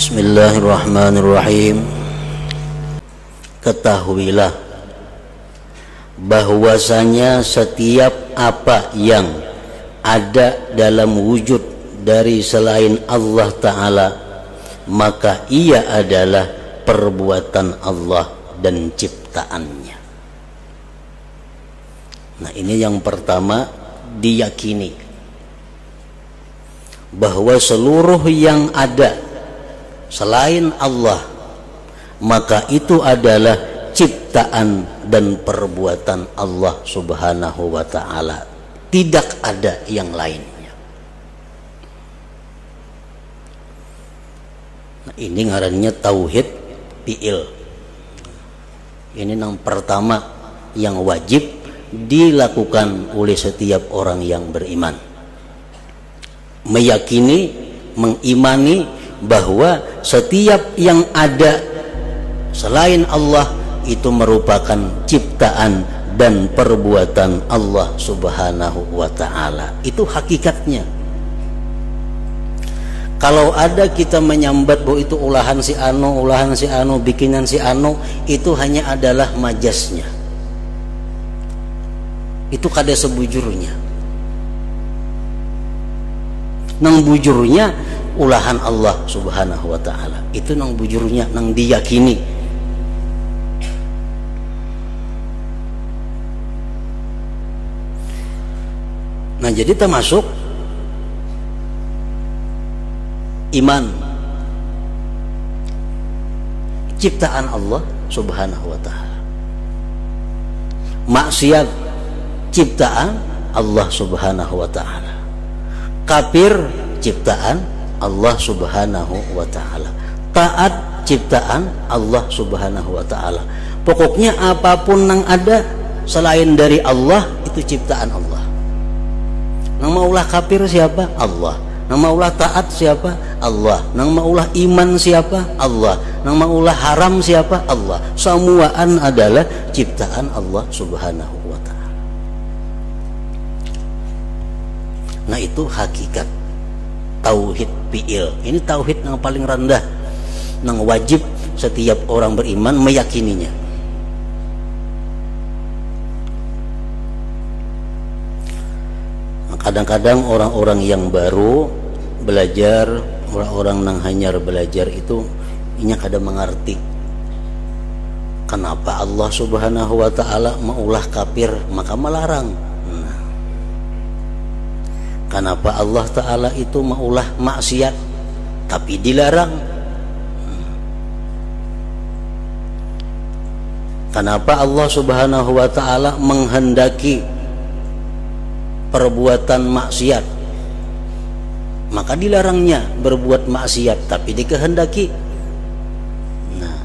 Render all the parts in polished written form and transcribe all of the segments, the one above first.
Bismillahirrahmanirrahim. Ketahuilah bahwasanya setiap apa yang ada dalam wujud dari selain Allah Ta'ala, maka ia adalah perbuatan Allah dan ciptaannya. Nah, ini yang pertama, diyakini bahwa seluruh yang ada selain Allah, maka itu adalah ciptaan dan perbuatan Allah Subhanahu wa Ta'ala. Tidak ada yang lainnya. Nah, ini ngarannya tauhid fi'il. Ini yang pertama yang wajib dilakukan oleh setiap orang yang beriman. Meyakini, mengimani bahwa setiap yang ada selain Allah itu merupakan ciptaan dan perbuatan Allah Subhanahu wa Ta'ala. Itu hakikatnya. Kalau ada kita menyambat bahwa itu ulahan si anu, bikinan si anu, itu hanya adalah majasnya. Itu kada sebujurnya. Nang bujurnya ulahan Allah Subhanahu wa Ta'ala. Itu nang bujurnya, nang diyakini. Nah, jadi termasuk iman ciptaan Allah Subhanahu wa Ta'ala. Maksiat ciptaan Allah Subhanahu wa Ta'ala. Kafir ciptaan Allah Subhanahu wa Ta'ala. Taat ciptaan Allah Subhanahu wa Ta'ala. Pokoknya apapun yang ada selain dari Allah itu ciptaan Allah. Nang maulah kafir siapa? Allah. Nang maulah taat siapa? Allah. Nang maulah iman siapa? Allah. Nang maulah haram siapa? Allah. Semuaan adalah ciptaan Allah Subhanahu wa Ta'ala. Nah, itu hakikat tauhid fi'il. Ini tauhid yang paling rendah, yang wajib setiap orang beriman meyakininya. Kadang-kadang orang-orang yang baru belajar, orang-orang yang hanya belajar itu ini kadang mengerti kenapa Allah Subhanahu wa Ta'ala maulah kafir maka melarang. Kenapa Allah Ta'ala itu maulah maksiat tapi dilarang. Kenapa Allah Subhanahu wa Ta'ala menghendaki perbuatan maksiat maka dilarangnya berbuat maksiat tapi dikehendaki. Nah,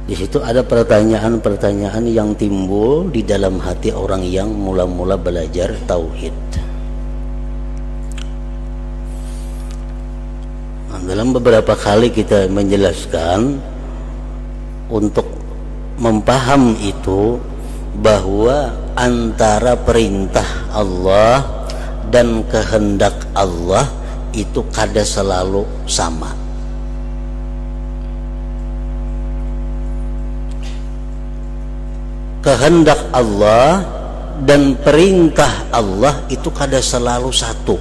di situ ada pertanyaan-pertanyaan yang timbul di dalam hati orang yang mula-mula belajar tauhid. Nah, dalam beberapa kali kita menjelaskan untuk memaham itu bahwa antara perintah Allah dan kehendak Allah itu kada selalu sama. Kehendak Allah dan perintah Allah itu kada selalu satu.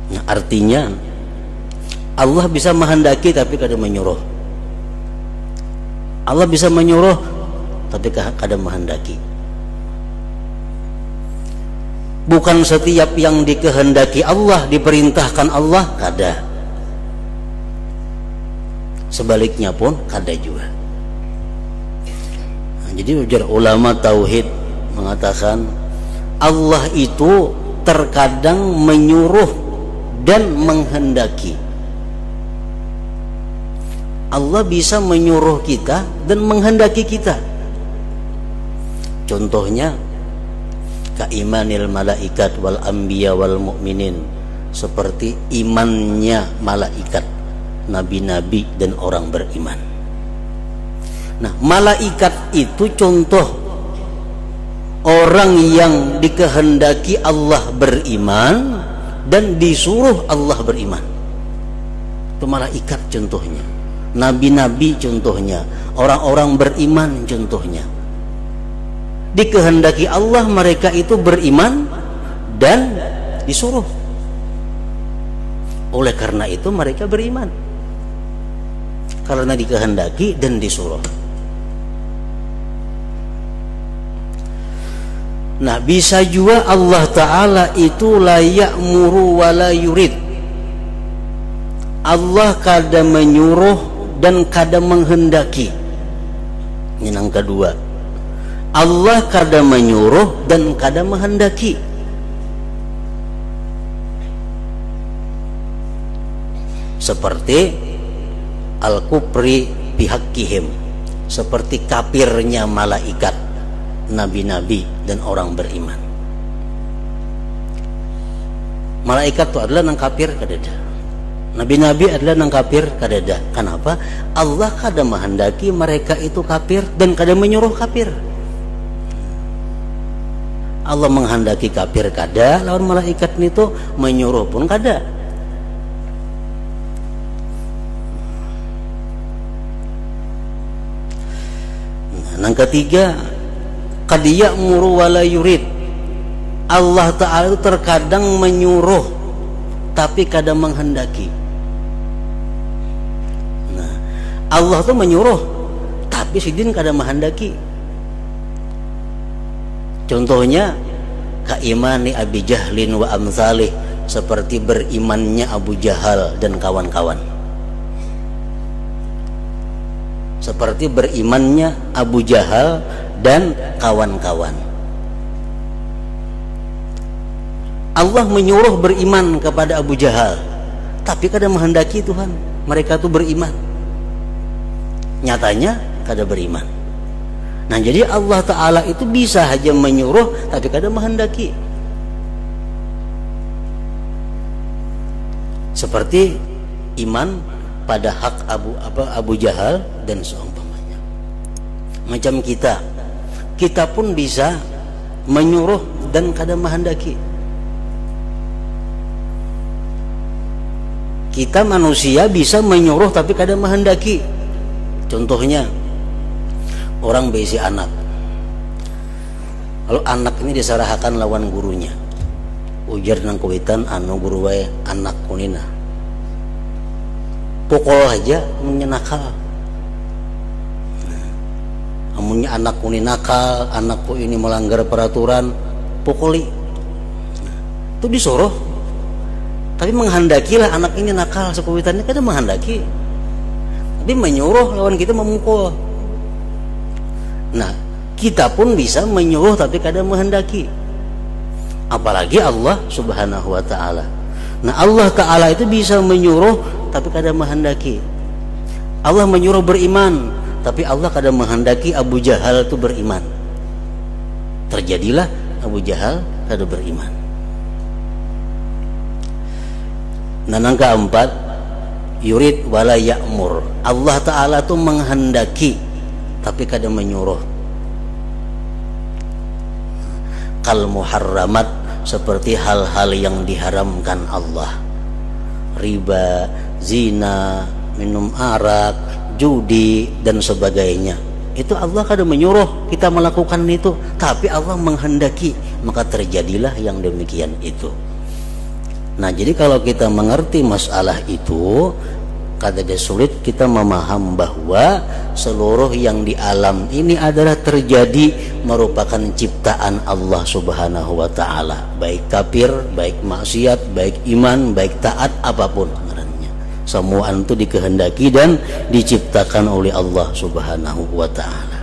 Nah, artinya Allah bisa menghendaki tapi kada menyuruh. Allah bisa menyuruh tapi kadang menghendaki. Bukan setiap yang dikehendaki Allah diperintahkan Allah, kada. Sebaliknya pun kada juga. Nah, jadi ujar ulama tauhid mengatakan Allah itu terkadang menyuruh dan menghendaki. Allah bisa menyuruh kita dan menghendaki kita. Contohnya kaimanil malaikat wal anbiya wal mu'minin, seperti imannya malaikat, nabi-nabi dan orang beriman. Nah, malaikat itu contoh orang yang dikehendaki Allah beriman dan disuruh Allah beriman. Itu malaikat contohnya, nabi-nabi contohnya, orang-orang beriman contohnya. Dikehendaki Allah mereka itu beriman dan disuruh. Oleh karena itu mereka beriman, karena dikehendaki dan disuruh. Nah, bisa juga Allah Ta'ala itu la ya'muru wa la yurid. Allah kadang menyuruh dan kadang menghendaki. Ini yang kedua. Allah kadang menyuruh dan kadang menghendaki. Seperti al-kufri bihaqqihim, seperti kafirnya malaikat, nabi-nabi dan orang beriman. Malaikat itu adalah nang kafir kadada, nabi-nabi adalah nang kafir kadada. Kenapa? Allah kadang menghendaki mereka itu kafir dan kadang menyuruh kafir. Allah menghendaki kafir kada, lawan malaikat itu menyuruh pun kada. Nah, yang ketiga, qad ya'muru wa la yurid. Allah Ta'ala itu terkadang menyuruh tapi kadang menghendaki. Nah, Allah itu menyuruh tapi sidin kadang menghendaki. Contohnya kaimani Abi Jahlin wa amsalih, seperti berimannya Abu Jahal dan kawan-kawan. Seperti berimannya Abu Jahal dan kawan-kawan. Allah menyuruh beriman kepada Abu Jahal, tapi kadang menghendaki Tuhan mereka itu beriman. Nyatanya kadang beriman. Nah, jadi Allah Ta'ala itu bisa saja menyuruh tapi kadang menghendaki. Seperti iman pada hak Abu Jahal dan seumpamanya. Macam kita pun bisa menyuruh dan kadang menghendaki. Kita manusia bisa menyuruh tapi kadang menghendaki. Contohnya orang berisi anak. Kalau anak ini disarahakan lawan gurunya, ujar nang kuitan anu guru wae anak kunina, pukul aja menyenakal. Amunnya anak kuni nakal, anakku ini melanggar peraturan, pukuli. Itu disuruh, tapi menghendakilah anak ini nakal. Sekuitannya kadang menghendaki, tapi menyuruh lawan kita memukul. Nah, kita pun bisa menyuruh tapi kadang menghendaki. Apalagi Allah Subhanahu wa Ta'ala. Nah, Allah Ta'ala itu bisa menyuruh tapi kadang menghendaki. Allah menyuruh beriman, tapi Allah kadang menghendaki Abu Jahal itu beriman. Terjadilah Abu Jahal kadang beriman. Nah, yang keempat, yurid wala ya'mur. Allah Ta'ala itu menghendaki tapi kadang menyuruh. Kal muharramat, seperti hal-hal yang diharamkan Allah, riba, zina, minum arak, judi dan sebagainya. Itu Allah kadang menyuruh kita melakukan itu, tapi Allah menghendaki, maka terjadilah yang demikian itu. Nah, jadi kalau kita mengerti masalah itu, kadang sulit kita memaham bahwa seluruh yang di alam ini adalah terjadi merupakan ciptaan Allah Subhanahu wa Ta'ala, baik kafir, baik maksiat, baik iman, baik taat, apapun ngarannya, semua itu dikehendaki dan diciptakan oleh Allah Subhanahu wa Ta'ala.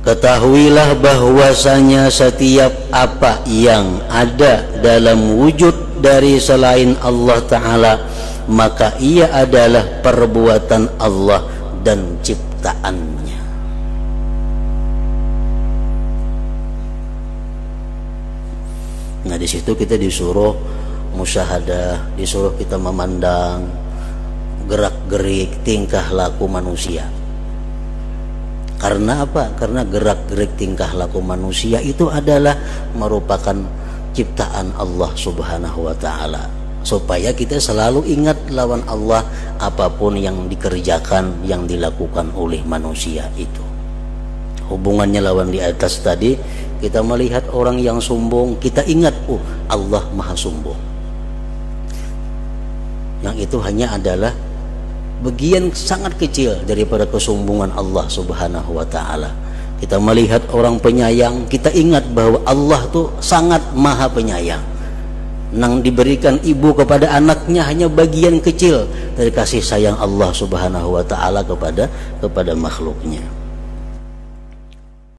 Ketahuilah bahwasanya setiap apa yang ada dalam wujud dari selain Allah Ta'ala, maka ia adalah perbuatan Allah dan ciptaannya. Nah, di situ kita disuruh musyahadah, disuruh kita memandang gerak-gerik tingkah laku manusia. Karena apa? Karena gerak-gerik tingkah laku manusia itu adalah merupakan ciptaan Allah Subhanahu wa taala. Supaya kita selalu ingat lawan Allah apapun yang dikerjakan, yang dilakukan oleh manusia itu. Hubungannya lawan di atas tadi, kita melihat orang yang sombong, kita ingat, Allah maha sombong. Yang itu hanya adalah bagian sangat kecil daripada kesombongan Allah Subhanahu wa taala. Kita melihat orang penyayang, kita ingat bahwa Allah tuh sangat maha penyayang. Nang diberikan ibu kepada anaknya hanya bagian kecil dari kasih sayang Allah Subhanahu wa taala kepada makhluknya.